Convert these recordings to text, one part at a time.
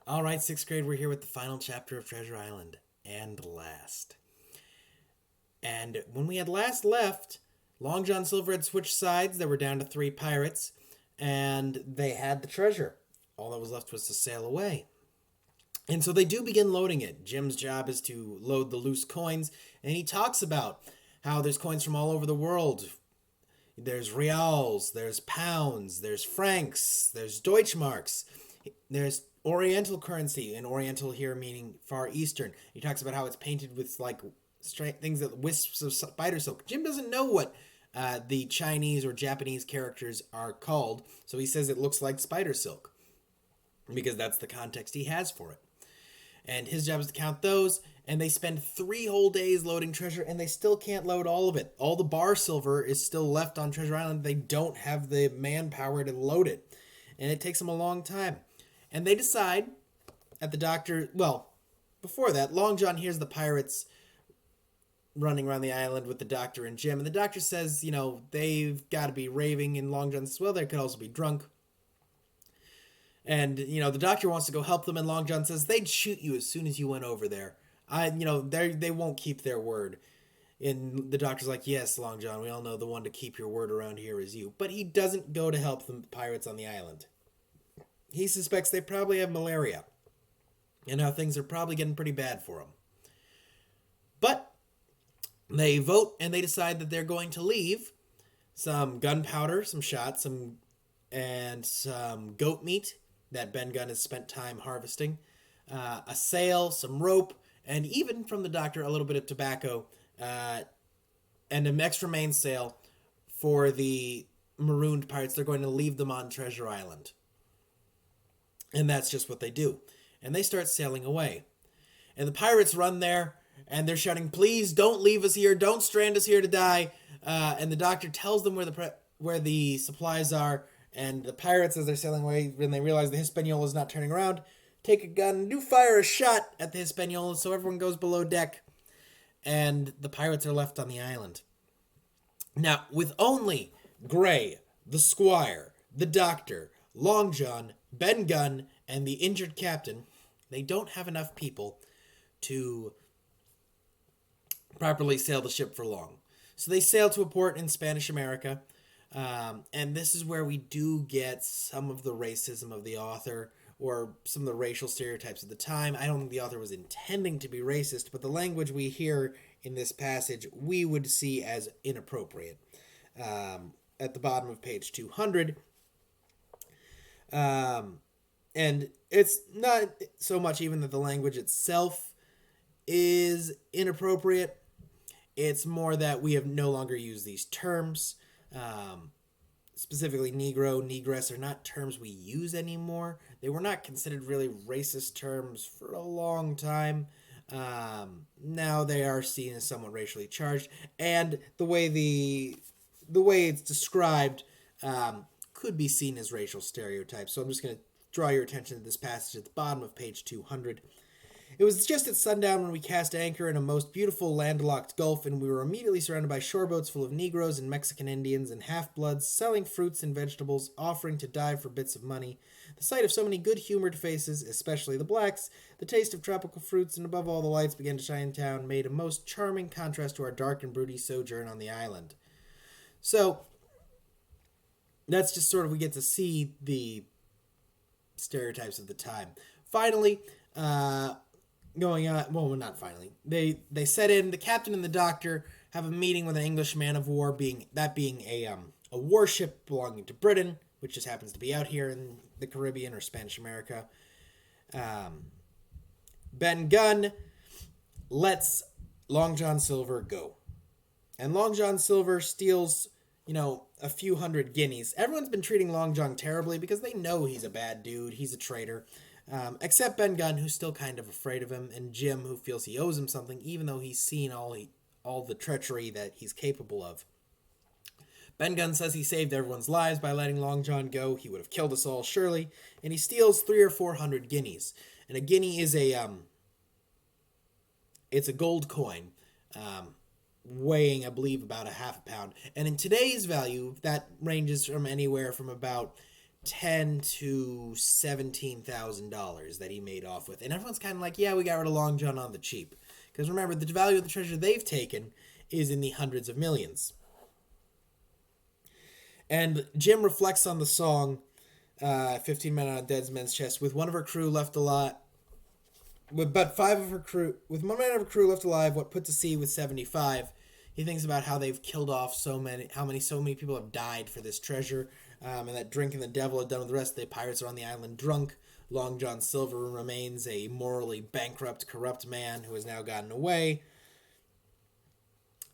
All right, sixth grade, we're here with the final chapter of Treasure Island and last. And when we had last left, Long John Silver had switched sides. There were down to three pirates, and they had the treasure. All that was left was to sail away. And so they do begin loading it. Jim's job is to load the loose coins, and he talks about how there's coins from all over the world. There's reals, there's pounds, there's francs, there's Deutschmarks, there's Oriental currency, and Oriental here meaning Far Eastern. He talks about how it's painted with like things that wisps of spider silk. Jim doesn't know what the Chinese or Japanese characters are called, so he says it looks like spider silk because that's the context he has for it. And his job is to count those, and they spend 3 whole days loading treasure, and they still can't load all of it. All the bar silver is still left on Treasure Island. They don't have the manpower to load it, and it takes them a long time. And they decide at the doctor, well, before that, Long John hears the pirates running around the island with the doctor and Jim, and the doctor says, they've got to be raving, and Long John says, well, they could also be drunk. And, the doctor wants to go help them, and Long John says they'd shoot you as soon as you went over there. They won't keep their word. And the doctor's like, yes, Long John, we all know the one to keep your word around here is you. But he doesn't go to help the pirates on the island. He suspects they probably have malaria, and how things are probably getting pretty bad for them. But they vote, and they decide that they're going to leave some gunpowder, some shots, and some goat meat that Ben Gunn has spent time harvesting, a sail, some rope, and even from the doctor, a little bit of tobacco, and an extra mainsail for the marooned pirates. They're going to leave them on Treasure Island. And that's just what they do. And they start sailing away. And the pirates run there, and they're shouting, please don't leave us here, don't strand us here to die. And the doctor tells them where the supplies are. And the pirates, as they're sailing away, when they realize the Hispaniola is not turning around, take a gun and do fire a shot at the Hispaniola, so everyone goes below deck. And the pirates are left on the island. Now, with only Gray, the squire, the doctor, Long John, Ben Gunn, and the injured captain, they don't have enough people to properly sail the ship for long. So they sail to a port in Spanish America. And this is where we do get some of the racism of the author, or some of the racial stereotypes of the time. I don't think the author was intending to be racist, but the language we hear in this passage we would see as inappropriate. At the bottom of page 200. And it's not so much even that the language itself is inappropriate. It's more that we have no longer used these terms. Specifically Negro, Negress are not terms we use anymore. They were not considered really racist terms for a long time. Now they are seen as somewhat racially charged, and the way it's described could be seen as racial stereotypes. So I'm just going to draw your attention to this passage at the bottom of page 200. It was just at sundown when we cast anchor in a most beautiful landlocked gulf, and we were immediately surrounded by shoreboats full of Negroes and Mexican Indians and half-bloods selling fruits and vegetables, offering to die for bits of money. The sight of so many good-humored faces, especially the blacks, the taste of tropical fruits, and above all the lights began to shine in town, made a most charming contrast to our dark and broody sojourn on the island. So, that's just sort of, we get to see the stereotypes of the time. Finally, going on, well, not finally. They set in. The captain and the doctor have a meeting with an English man of war, being a warship belonging to Britain, which just happens to be out here in the Caribbean or Spanish America. Ben Gunn lets Long John Silver go, and Long John Silver steals, a few hundred guineas. Everyone's been treating Long John terribly because they know he's a bad dude. He's a traitor. Except Ben Gunn, who's still kind of afraid of him, and Jim, who feels he owes him something, even though he's seen all the treachery that he's capable of. Ben Gunn says he saved everyone's lives by letting Long John go. He would have killed us all, surely. And he steals 300 or 400 guineas. And a guinea is it's a gold coin, weighing, I believe, about a half a pound. And in today's value, that ranges from anywhere from about $10,000 to $17,000 that he made off with. And everyone's kind of like, yeah, we got rid of Long John on the cheap. Because remember, the value of the treasure they've taken is in the hundreds of millions. And Jim reflects on the song 15 Men on a Dead Man's Chest. With one of her crew left alive, with one man of her crew left alive, what put to sea with 75. He thinks about how they've killed off so many people have died for this treasure, and that drinking the devil had done with the rest. The pirates are on the island drunk. Long John Silver remains a morally bankrupt, corrupt man who has now gotten away.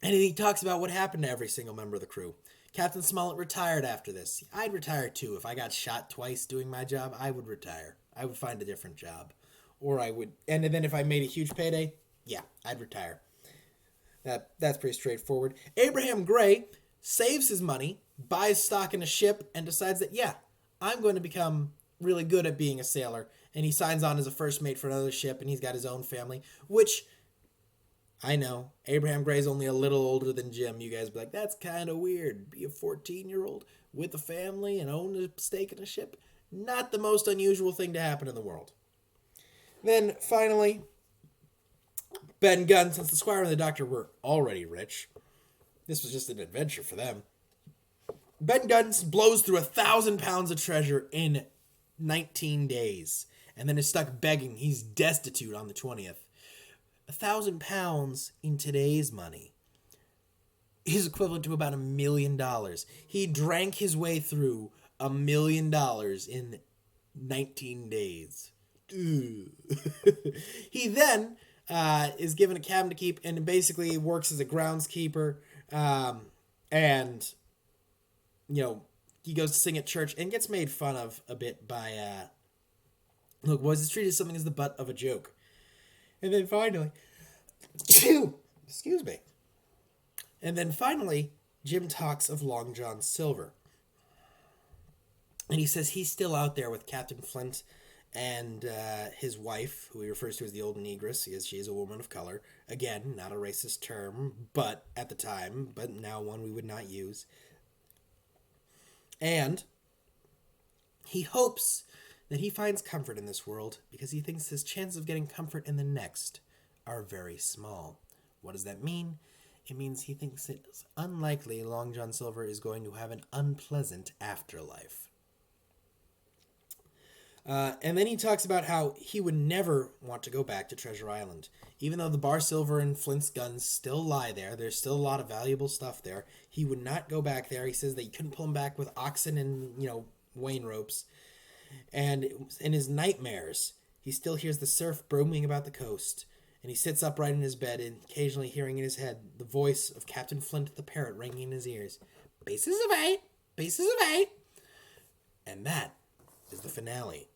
And he talks about what happened to every single member of the crew. Captain Smollett retired after this. I'd retire too. If I got shot twice doing my job, I would retire. I would find a different job. Or I would, and then if I made a huge payday, yeah, I'd retire. That's pretty straightforward. Abraham Gray saves his money, buys stock in a ship, and decides that, yeah, I'm going to become really good at being a sailor. And he signs on as a first mate for another ship, and he's got his own family, which, I know, Abraham Gray's only a little older than Jim. You guys be like, that's kind of weird. Be a 14-year-old with a family and own a stake in a ship. Not the most unusual thing to happen in the world. Then, finally, Ben Gunn, since the Squire and the Doctor were already rich, this was just an adventure for them. Ben Gunn blows through 1,000 pounds of treasure in 19 days, and then is stuck begging. He's destitute on the 20th. 1,000 pounds in today's money is equivalent to about $1 million. He drank his way through $1 million in 19 days. He then is given a cabin to keep and basically works as a groundskeeper. And, you know, he goes to sing at church and gets made fun of a bit by, look, was treated as something as the butt of a joke. And then finally, excuse me. And then finally, Jim talks of Long John Silver. And he says he's still out there with Captain Flint and his wife, who he refers to as the old negress, because she is a woman of color. Again, not a racist term, but at the time, but now one we would not use. And he hopes that he finds comfort in this world because he thinks his chances of getting comfort in the next are very small. What does that mean? It means he thinks it's unlikely Long John Silver is going to have an unpleasant afterlife. And then he talks about how he would never want to go back to Treasure Island. Even though the bar silver and Flint's guns still lie there, there's still a lot of valuable stuff there. He would not go back there. He says that you couldn't pull him back with oxen and, wain ropes. And in his nightmares, he still hears the surf booming about the coast. And he sits upright in his bed and occasionally hearing in his head the voice of Captain Flint the parrot ringing in his ears. Bases of 8! Bases of 8! And that is the finale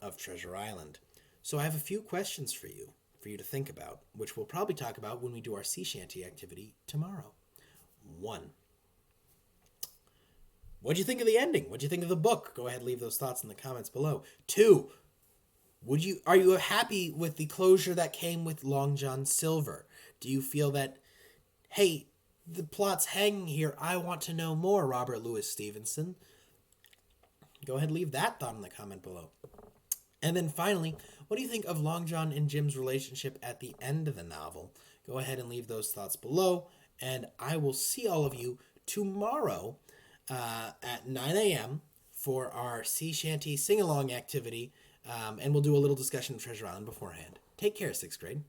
of Treasure Island. So I have a few questions for you to think about, which we'll probably talk about when we do our sea shanty activity tomorrow. 1. What'd you think of the ending? What'd you think of the book? Go ahead and leave those thoughts in the comments below. 2. Are you happy with the closure that came with Long John Silver? Do you feel that, hey, the plot's hanging here, I want to know more, Robert Louis Stevenson? Go ahead and leave that thought in the comment below. And then finally, what do you think of Long John and Jim's relationship at the end of the novel? Go ahead and leave those thoughts below, and I will see all of you tomorrow at 9 a.m. for our sea shanty sing-along activity, and we'll do a little discussion of Treasure Island beforehand. Take care, 6th grade.